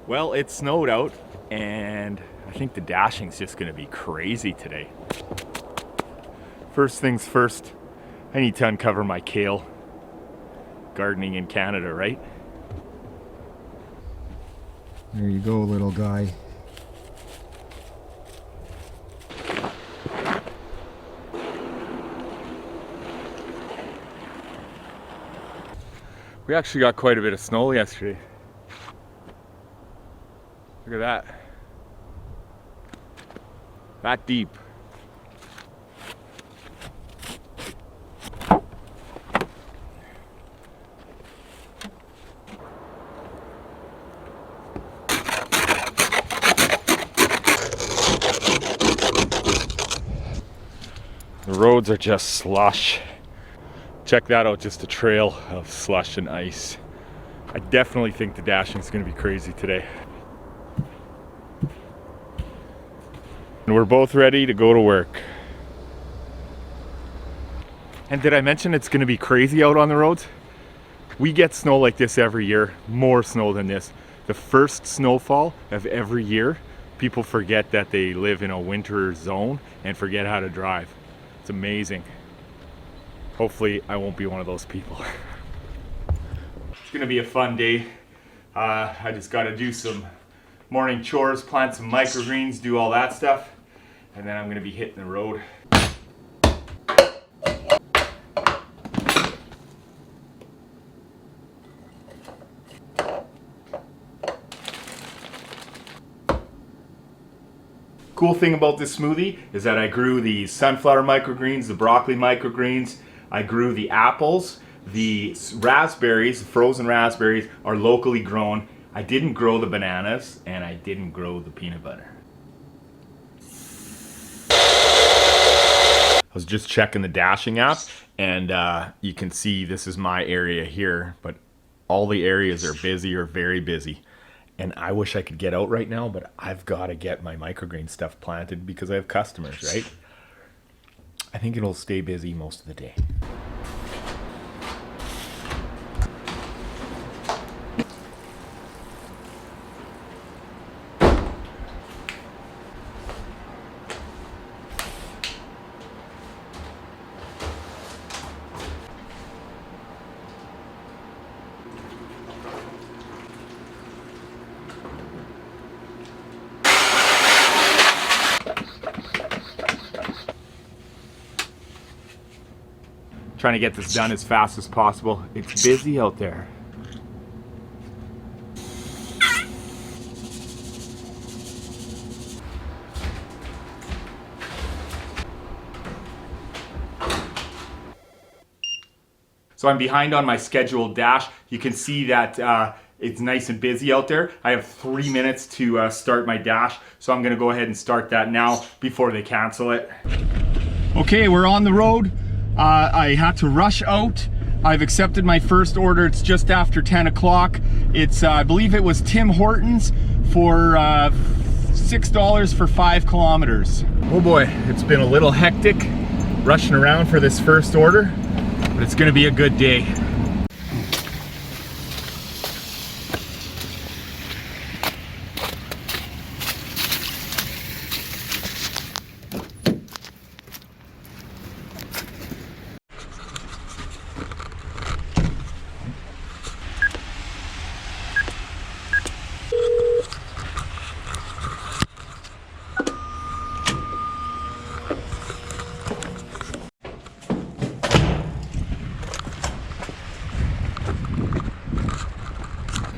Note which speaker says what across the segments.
Speaker 1: Well, it snowed out, and I think the dashing's just gonna be crazy today. First things first, I need to uncover my kale. Gardening in Canada, right?
Speaker 2: There you go, little guy.
Speaker 1: We actually got quite a bit of snow yesterday. Look at that. That deep. The roads are just slush. Check that out, just a trail of slush and ice. I definitely think the dashing is going to be crazy today. And we're both ready to go to work. And did I mention it's going to be crazy out on the roads? We get snow like this every year, more snow than this. The first snowfall of every year, people forget that they live in a winter zone and forget how to drive. It's amazing. Hopefully I won't be one of those people. It's gonna be a fun day. I just gotta do some morning chores, plant some microgreens, do all that stuff, and then I'm gonna be hitting the road. Cool thing about this smoothie is that I grew the sunflower microgreens, the broccoli microgreens, I grew the apples, the raspberries, the frozen raspberries are locally grown. I didn't grow the bananas, and I didn't grow the peanut butter. I was just checking the dashing app, and you can see this is my area here, but all the areas are busy or very busy. And I wish I could get out right now, but I've got to get my microgreen stuff planted because I have customers, right? I think it'll stay busy most of the day. Trying to get this done as fast as possible. It's busy out there. So I'm behind on my scheduled dash. You can see that it's nice and busy out there. I have 3 minutes to start my dash, so I'm gonna go ahead and start that now before they cancel it. Okay, we're on the road. I had to rush out. I've accepted my first order. It's just after 10 o'clock. It's, I believe it was Tim Hortons for $6 for 5 kilometers. Oh boy, it's been a little hectic rushing around for this first order, but it's gonna be a good day.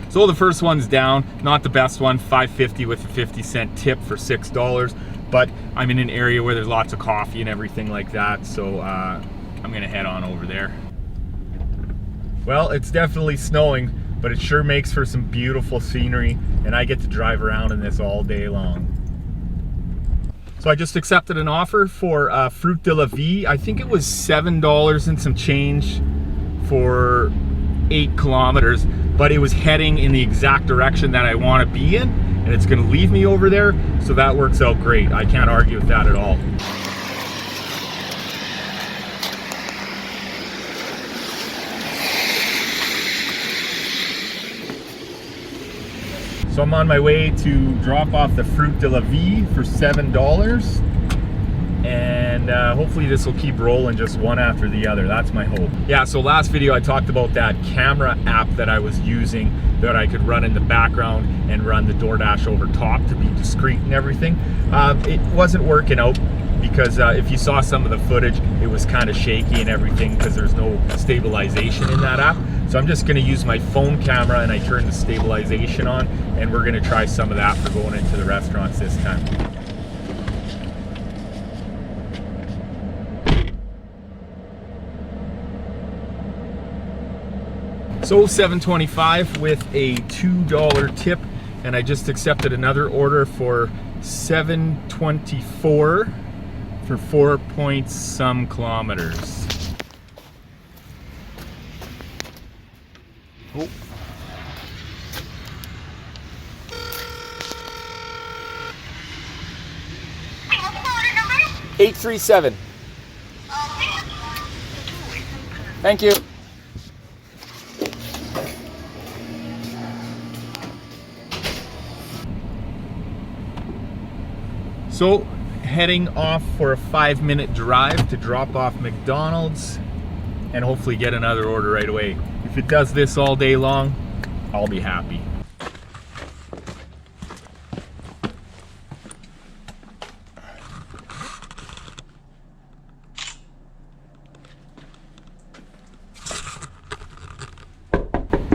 Speaker 1: So the first one's down, not the best one, $5.50 with a 50-cent tip for $6, but I'm in an area where there's lots of coffee and everything like that, so I'm gonna head on over there. Well, it's definitely snowing, but it sure makes for some beautiful scenery, and I get to drive around in this all day long. So I just accepted an offer for Fruit de la Vie. I think it was $7 and some change for 8 kilometers, but it was heading in the exact direction that I want to be in, and it's going to leave me over there, so that works out great. I can't argue with that at all. So I'm on my way to drop off the Fruit de la Vie for $7. And hopefully this will keep rolling just one after the other. That's my hope. Yeah, so last video I talked about that camera app that I was using that I could run in the background and run the Doordash over top to be discreet and everything. It wasn't working out because if you saw some of the footage, it was kind of shaky and everything because there's no stabilization in that app. So I'm just gonna use my phone camera and I turn the stabilization on, and we're gonna try some of that for going into the restaurants this time. So $7.25 with a $2 tip, and I just accepted another order for $7.24 for 4 point some kilometers. Oh. $837. Thank you. So heading off for a 5-minute drive to drop off McDonald's and hopefully get another order right away. If it does this all day long, I'll be happy.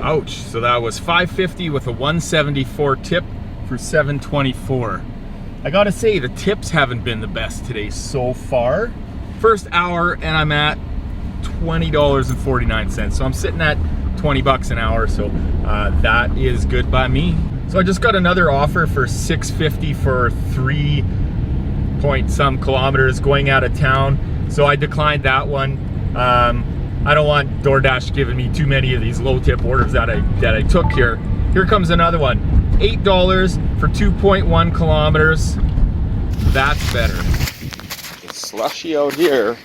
Speaker 1: Ouch, so that was $5.50 with a $1.74 tip for $7.24. I gotta say, the tips haven't been the best today so far. First hour and I'm at $20.49. So I'm sitting at 20 bucks an hour, so that is good by me. So I just got another offer for $6.50 for 3 point some kilometers going out of town. So I declined that one. I don't want DoorDash giving me too many of these low tip orders that I took here. Here comes another one. $8 for 2.1 kilometers. That's better. It's slushy out here.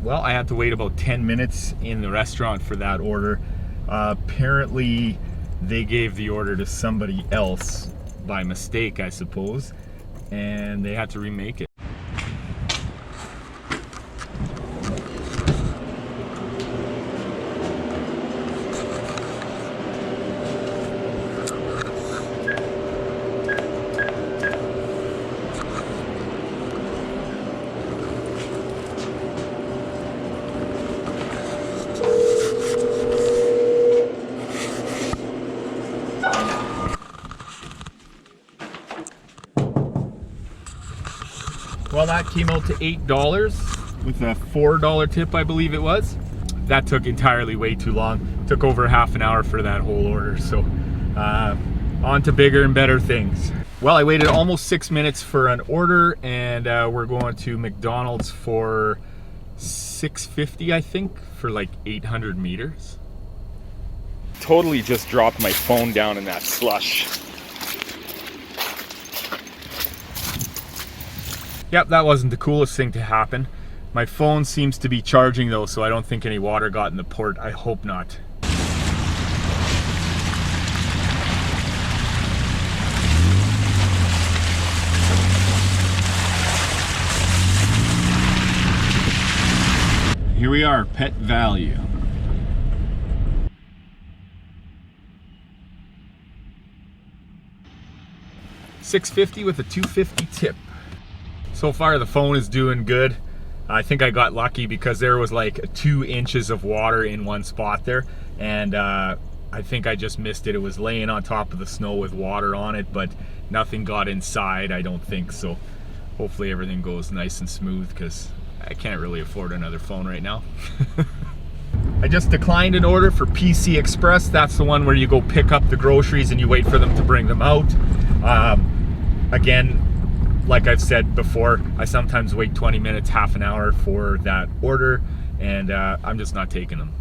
Speaker 1: Well, I had to wait about 10 minutes in the restaurant for that order. Apparently, they gave the order to somebody else by mistake, I suppose, and they had to remake it. Well, that came out to $8 with a $4 tip, I believe it was. That took entirely way too long. Took over half an hour for that whole order. So on to bigger and better things. Well, I waited almost 6 minutes for an order, and we're going to McDonald's for $6.50, I think, for like 800 meters. Totally just dropped my phone down in that slush. Yep, that wasn't the coolest thing to happen. My phone seems to be charging though, so I don't think any water got in the port. I hope not. Here we are, Pet Value. $6.50 with a $2.50 tip. So far the phone is doing good. I think I got lucky because there was like 2 inches of water in one spot there, and I think I just missed it. It was laying on top of the snow with water on it, but nothing got inside, I don't think. So hopefully everything goes nice and smooth because I can't really afford another phone right now. I just declined an order for PC Express. That's the one where you go pick up the groceries and you wait for them to bring them out. Again, like I've said before, I sometimes wait 20 minutes, half an hour for that order, and I'm just not taking them.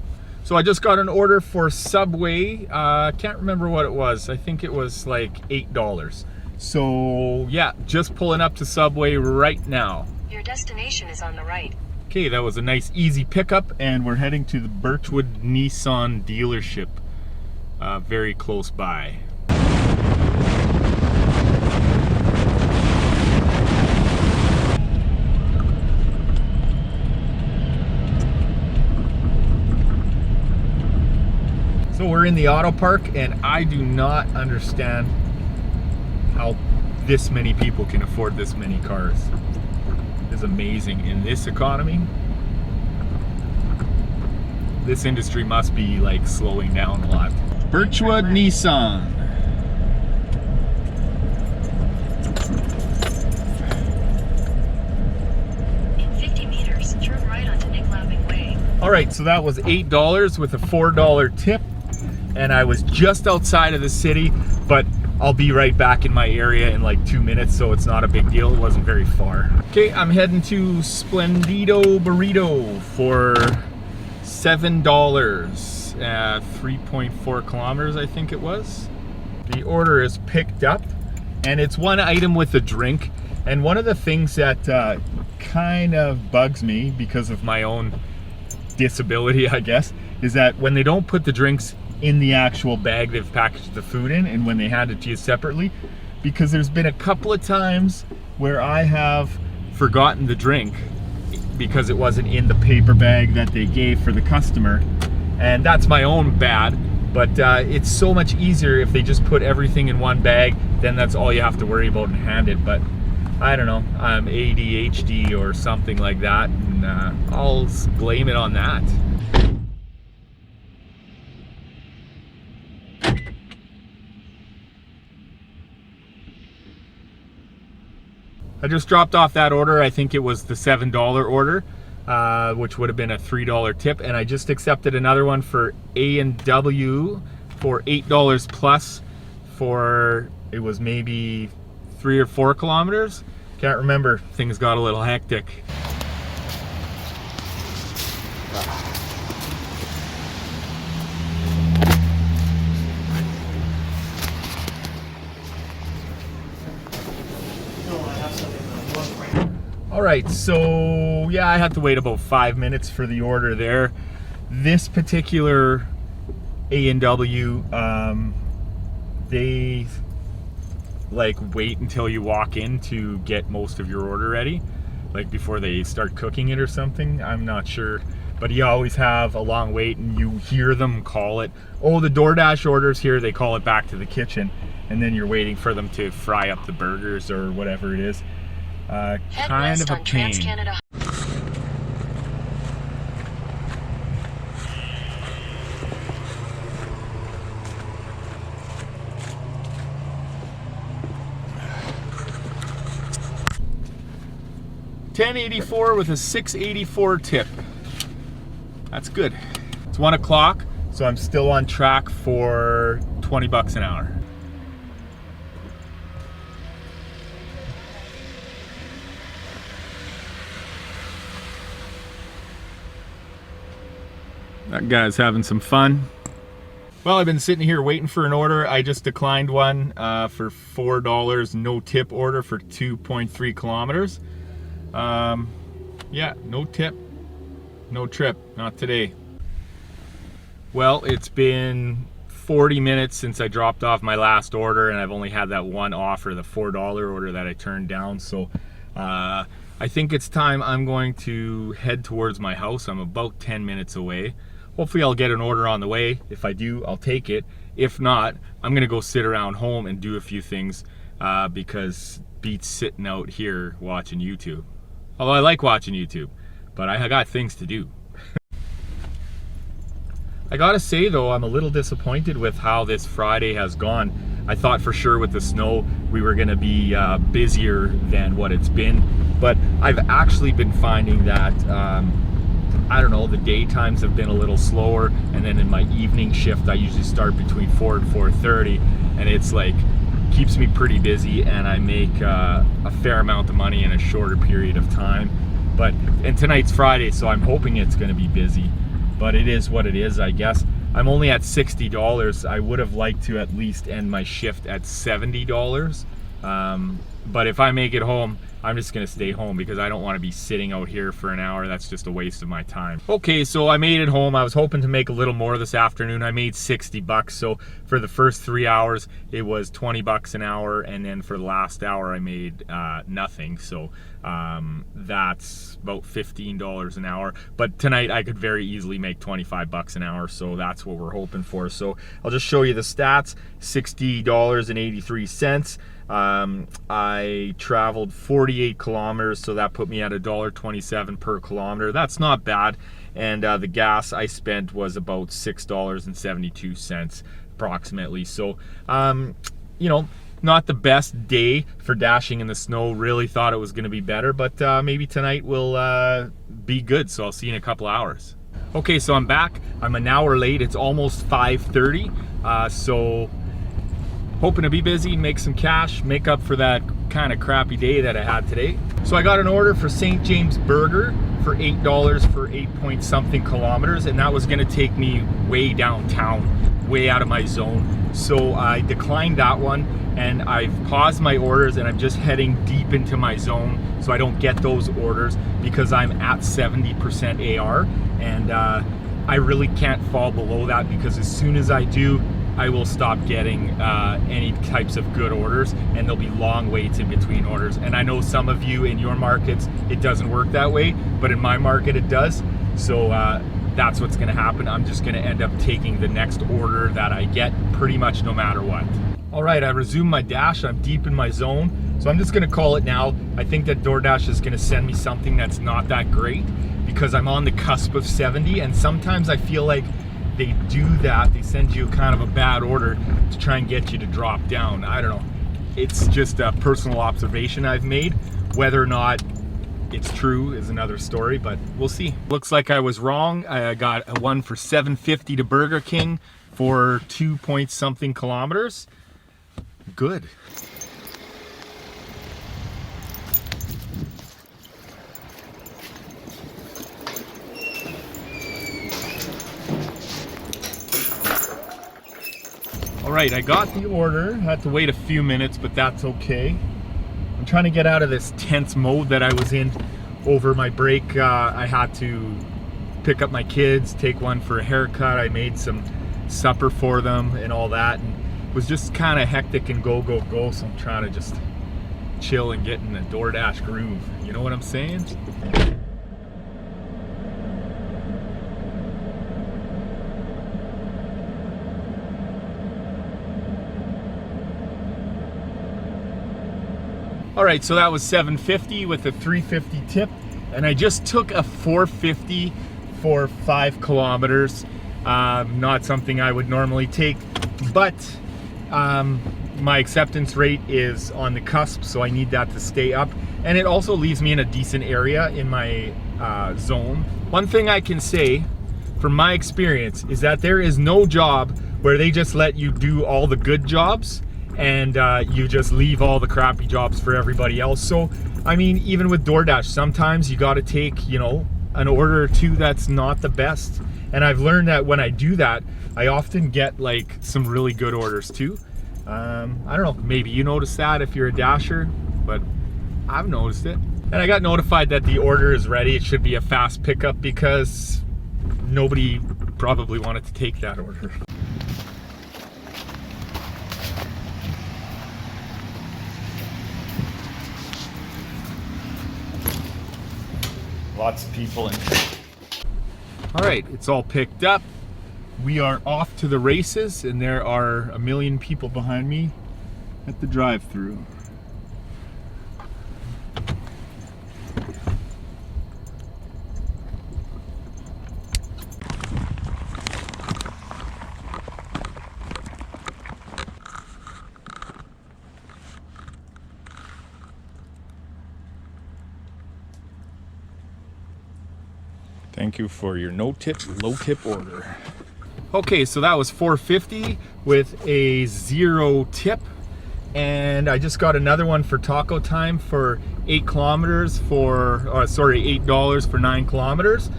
Speaker 1: So I just got an order for Subway. Can't remember what it was. I think it was like $8. So yeah, just pulling up to Subway right now.
Speaker 3: Your destination is on the right.
Speaker 1: Okay, that was a nice easy pickup, and we're heading to the Birchwood Nissan dealership, very close by. So we're in the auto park, and I do not understand how this many people can afford this many cars. It's amazing. In this economy, this industry must be like slowing down a lot. Birchwood Nissan.
Speaker 3: In 50 meters, turn right onto Nick Lapping Way.
Speaker 1: All right, so that was $8 with a $4 tip, and I was just outside of the city, but I'll be right back in my area in like 2 minutes, so it's not a big deal. It wasn't very far. Okay, I'm heading to Splendido Burrito for $7, 3.4 kilometers, I think it was. The order is picked up, and it's one item with a drink. And one of the things that kind of bugs me because of my own disability, I guess, is that when they don't put the drinks in the actual bag they've packaged the food in, and when they hand it to you separately, because there's been a couple of times where I have forgotten the drink because it wasn't in the paper bag that they gave for the customer, and that's my own bad. But it's so much easier if they just put everything in one bag, then that's all you have to worry about and hand it. But I don't know, I'm ADHD or something like that, and I'll blame it on that. I just dropped off that order. I think it was the $7 order, which would have been a $3 tip, and I just accepted another one for A&W for $8 plus for, it was maybe 3 or 4 kilometers. Can't remember, things got a little hectic. All right, so yeah, I had to wait about 5 minutes for the order there. This particular A&W, they like wait until you walk in to get most of your order ready, like before they start cooking it or something. I'm not sure, but you always have a long wait, and you hear them call it, oh, the Doordash orders here, they call it back to the kitchen, and then you're waiting for them to fry up the burgers or whatever it is. Kind of a pain. $10.84 with a $6.84 tip. That's good. It's 1 o'clock, so I'm still on track for 20 bucks an hour. That guy's having some fun. Well, I've been sitting here waiting for an order. I just declined one for $4, no tip order for 2.3 kilometers. Yeah, no tip, no trip, not today. Well, it's been 40 minutes since I dropped off my last order, and I've only had that one offer, the $4 order that I turned down. So I think it's time I'm going to head towards my house. I'm about 10 minutes away. Hopefully I'll get an order on the way. If I do, I'll take it. If not, I'm gonna go sit around home and do a few things because beats sitting out here watching YouTube. Although I like watching YouTube, but I got things to do. I gotta say though, I'm a little disappointed with how this Friday has gone. I thought for sure with the snow we were gonna be busier than what it's been, but I've actually been finding that I don't know, the daytimes have been a little slower, and then in my evening shift I usually start between 4 and 4:30, and it's like keeps me pretty busy, and I make a fair amount of money in a shorter period of time. And tonight's Friday, so I'm hoping it's going to be busy, but it is what it is, I guess. I'm only at $60. I would have liked to at least end my shift at $70, But if I make it home, I'm just gonna stay home because I don't want to be sitting out here for an hour. That's just a waste of my time. Okay, so I made it home. I was hoping to make a little more this afternoon. I made 60 bucks. So for the first 3 hours, it was 20 bucks an hour. And then for the last hour, I made nothing. So that's about $15 an hour. But tonight I could very easily make 25 bucks an hour. So that's what we're hoping for. So I'll just show you the stats. $60.83. I traveled 48 kilometers, so that put me at $1.27 per kilometer. That's not bad. And the gas I spent was about $6.72 approximately. So, you know, not the best day for dashing in the snow. Really thought it was going to be better, but maybe tonight will be good. So I'll see you in a couple hours. Okay, so I'm back. I'm an hour late. It's almost 5:30. So hoping to be busy, make some cash, make up for that kind of crappy day that I had today. So I got an order for St. James Burger for $8 for 8-point-something kilometers, and that was gonna take me way downtown, way out of my zone. So I declined that one, and I've paused my orders, and I'm just heading deep into my zone so I don't get those orders because I'm at 70% AR, and I really can't fall below that because as soon as I do, I will stop getting any types of good orders, and there'll be long waits in between orders. And I know some of you in your markets, it doesn't work that way, but in my market it does. So that's what's gonna happen. I'm just gonna end up taking the next order that I get pretty much no matter what. All right, I resumed my dash. I'm deep in my zone. So I'm just gonna call it now. I think that Doordash is gonna send me something that's not that great because I'm on the cusp of 70, and sometimes I feel like they do that. They send you kind of a bad order to try and get you to drop down. I don't know. It's just a personal observation I've made. Whether or not it's true is another story, but we'll see. Looks like I was wrong. I got a one for $7.50 to Burger King for 2-point-something kilometers. Good. All right, I got the order. Had to wait a few minutes, but that's okay. I'm trying to get out of this tense mode that I was in over my break. I had to pick up my kids, take one for a haircut. I made some supper for them and all that, and it was just kind of hectic and go. So I'm trying to just chill and get in the Doordash groove. You know what I'm saying? All right, so that was $7.50 with a $3.50 tip, and I just took a $4.50 for 5 kilometers. Not something I would normally take, but my acceptance rate is on the cusp, so I need that to stay up, and it also leaves me in a decent area in my zone. One thing I can say from my experience is that there is no job where they just let you do all the good jobs and you just leave all the crappy jobs for everybody else. So I mean, even with Doordash, sometimes you got to take, you know, an order or two that's not the best, and I've learned that when I do that, I often get like some really good orders too. I don't know, maybe you notice that if you're a dasher, but I've noticed it. And I got notified that the order is ready. It should be a fast pickup because nobody probably wanted to take that order. Lots of people in here. All right, it's all picked up. We are off to the races, and there are a million people behind me at the drive-thru. Thank you for your no tip, low tip order. Okay, so that was $4.50 with a 0 tip. And I just got another one for taco time for 8 kilometers for, $8 for 9 kilometers.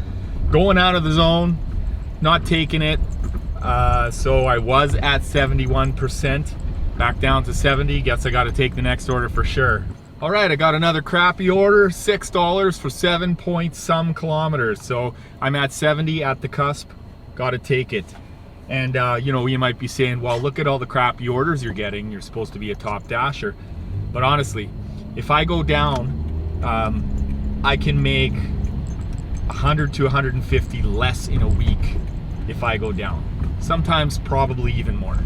Speaker 1: Going out of the zone, not taking it. So I was at 71%. Back down to 70. Guess I got to take the next order for sure. All right, I got another crappy order, $6 for 7 point some kilometers. So I'm at 70 at the cusp, got to take it. And you know, you might be saying, well, look at all the crappy orders you're getting. You're supposed to be a top dasher. But honestly, if I go down, I can make 100 to 150 less in a week if I go down. Sometimes probably even more.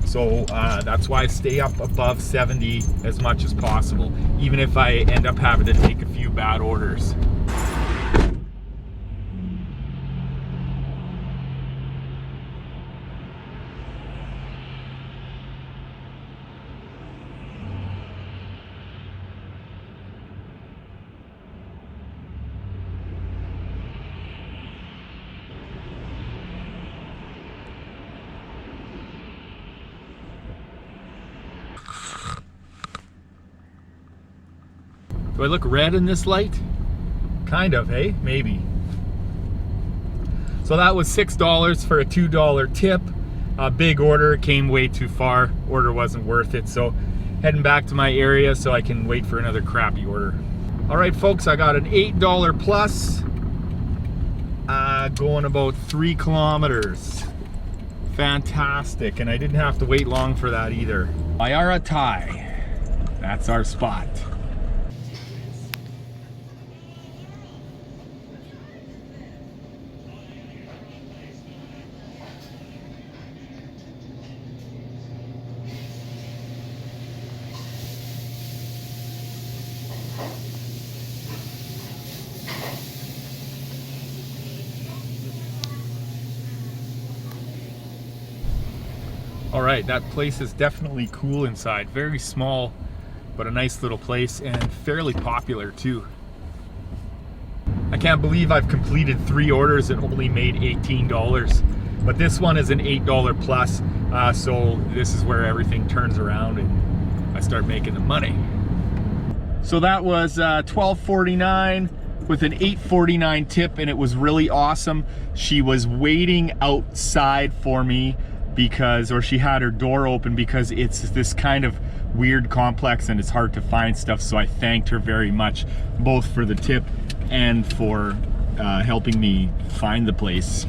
Speaker 1: So that's why I stay up above 70 as much as possible, even if I end up having to take a few bad orders. Do I look red in this light? Kind of, hey? Maybe. So that was $6 for a $2 tip. A big order, came way too far. Order wasn't worth it, so heading back to my area so I can wait for another crappy order. All right, folks, I got an $8 plus, going about 3 kilometers. Fantastic, and I didn't have to wait long for that either. Ayara Thai, that's our spot. All right, that place is definitely cool inside. Very small, but a nice little place and fairly popular too. I can't believe I've completed 3 orders and only made $18. But this one is an $8 plus, so this is where everything turns around and I start making the money. So that was $12.49 with an $8.49 tip, and it was really awesome. She was waiting outside for me because, or she had her door open because it's this kind of weird complex and it's hard to find stuff. So I thanked her very much, both for the tip and for helping me find the place.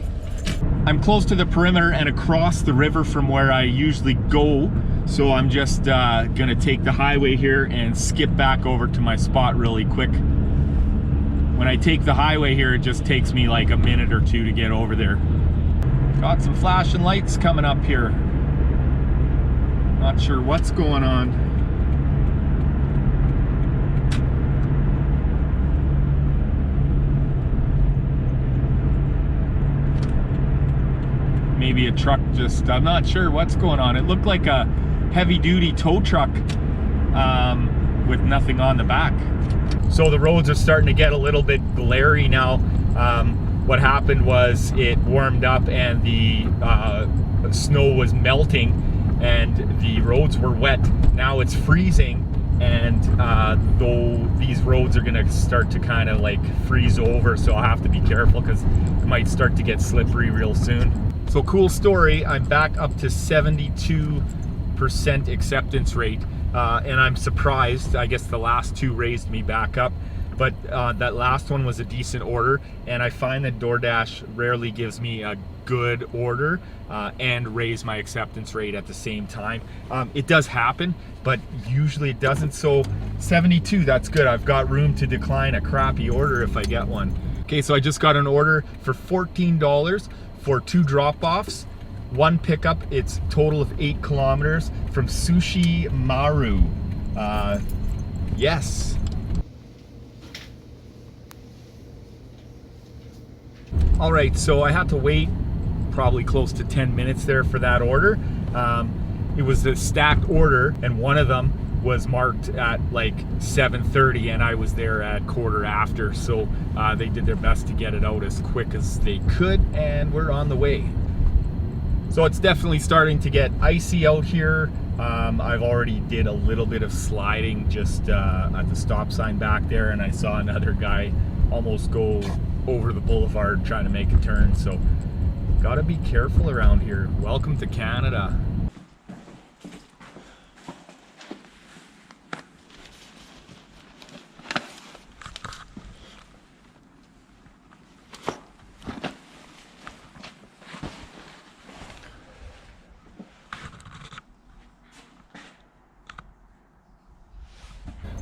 Speaker 1: I'm close to the perimeter and across the river from where I usually go. So I'm just gonna take the highway here and skip back over to my spot really quick. When I take the highway here, it just takes me like a minute or 2 to get over there. Got some flashing lights coming up here. Not sure what's going on. Maybe a truck just, I'm not sure what's going on. It looked like a heavy duty tow truck with nothing on the back. So the roads are starting to get a little bit glary now. What happened was it warmed up and the snow was melting and the roads were wet. Now it's freezing, and though these roads are gonna start to kind of like freeze over, so I'll have to be careful because it might start to get slippery real soon. So cool story, I'm back up to 72% acceptance rate, and I'm surprised. I guess the last 2 raised me back up. But that last one was a decent order, and I find that Doordash rarely gives me a good order and raise my acceptance rate at the same time. It does happen, but usually it doesn't. So 72, that's good. I've got room to decline a crappy order if I get one. Okay, so I just got an order for $14 for 2 drop-offs, 1 pickup. It's total of 8 kilometers from Sushi Maru. Yes. All right, so I had to wait probably close to 10 minutes there for that order. It was a stacked order, and one of them was marked at like 7:30, and I was there at 1/4 after. So they did their best to get it out as quick as they could, and we're on the way. So it's definitely starting to get icy out here. I've already did a little bit of sliding just at the stop sign back there, and I saw another guy almost go over the boulevard trying to make a turn. So gotta be careful around here. Welcome to Canada.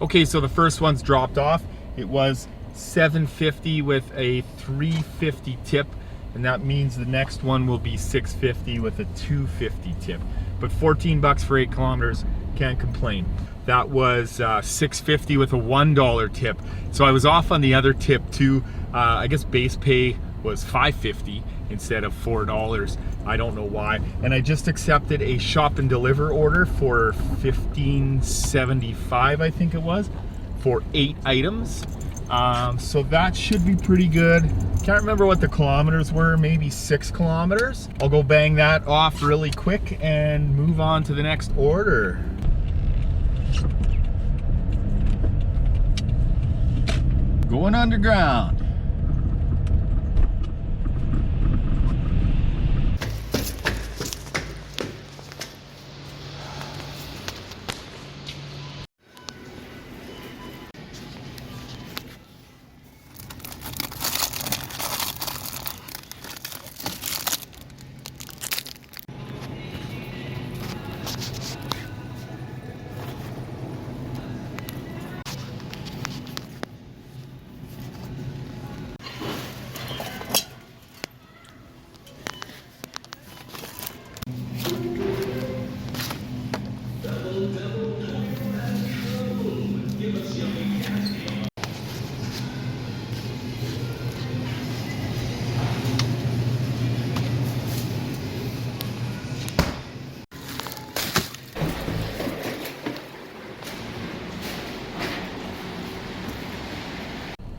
Speaker 1: Okay, so the first one's dropped off. It was $7.50 with a $3.50 tip, and that means the next one will be $6.50 with a $2.50 tip. But 14 bucks for 8 kilometers, can't complain. That was $6.50 with a $1 tip. So I was off on the other tip too. I guess base pay was $5.50 instead of $4. I don't know why. And I just accepted a shop and deliver order for $15.75, I think it was, for 8 items. So that should be pretty good. Can't remember what the kilometers were, maybe 6 kilometers. I'll go bang that off really quick and move on to the next order. Going underground.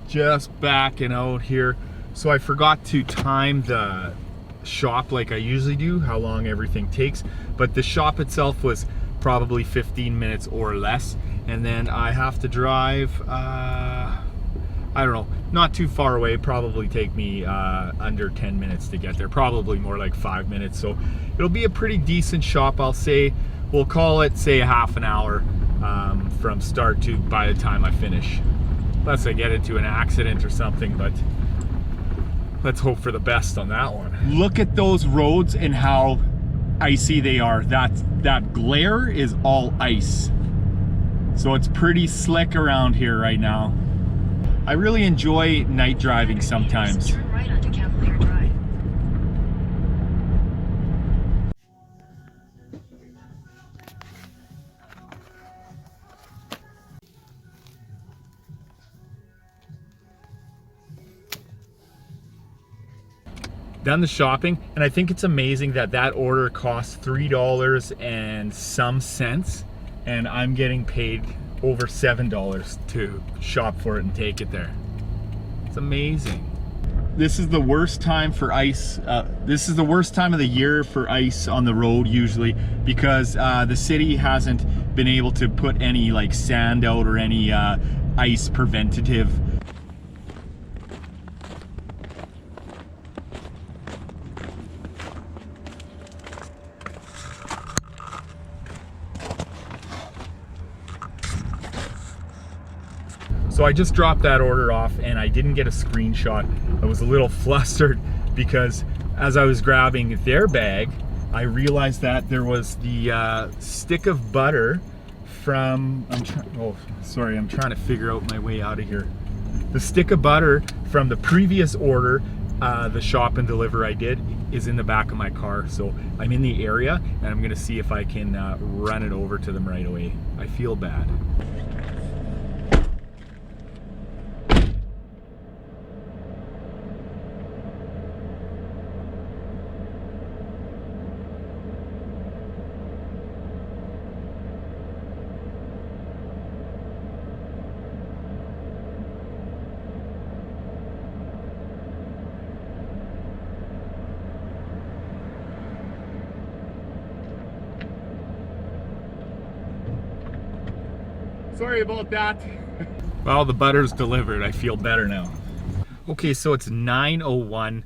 Speaker 1: Just backing out here. So I forgot to time the shop like I usually do, how long everything takes, but the shop itself was probably 15 minutes or less, and then I have to drive I don't know, not too far away, probably take me under 10 minutes to get there, probably more like 5 minutes. So it'll be a pretty decent shop, I'll say. We'll call it, say, a half an hour from start to by the time I finish. Unless I get into an accident or something, but let's hope for the best on that one. Look at those roads and how icy they are. That glare is all ice. So it's pretty slick around here right now. I really enjoy night driving sometimes.
Speaker 3: Turn right onto Cavalier Drive.
Speaker 1: Done the shopping, and I think it's amazing that that order costs $3 and some cents, and I'm getting paid over $7 to shop for it and take it there. It's amazing. This is the worst time for ice. This is the worst time of the year for ice on the road usually, because the city hasn't been able to put any like sand out or any ice preventative. So I just dropped that order off and I didn't get a screenshot. I was a little flustered because as I was grabbing their bag, I realized that there was the stick of butter from, I'm trying to figure out my way out of here. The stick of butter from the previous order, the shop and deliver I did, is in the back of my car. So I'm in the area and I'm gonna see if I can run it over to them right away. I feel bad. Sorry about that. Well, the butter's delivered. I feel better now. Okay, so it's 9:01.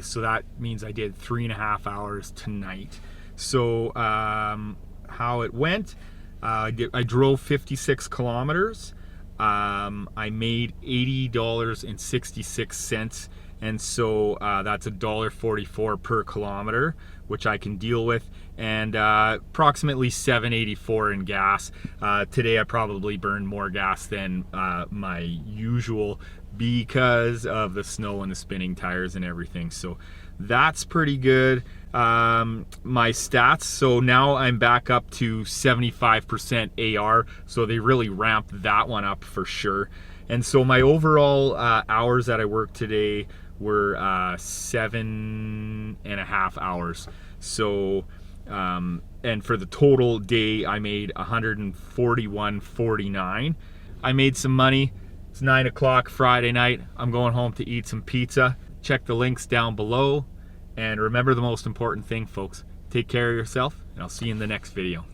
Speaker 1: So that means I did 3.5 hours tonight. So how it went, I drove 56 kilometers. I made $80.66, and so that's $1.44 per kilometer, which I can deal with. and approximately $7.84 in gas. Today I probably burned more gas than my usual because of the snow and the spinning tires and everything. So that's pretty good. My stats, so now I'm back up to 75% AR, so they really ramped that one up for sure. And so my overall hours that I worked today were 7.5 hours. So and for the total day I made 141.49. I made some money. It's 9 o'clock Friday night. I'm going home to eat some pizza. Check the links down below, and remember the most important thing, folks: take care of yourself, and I'll see you in the next video.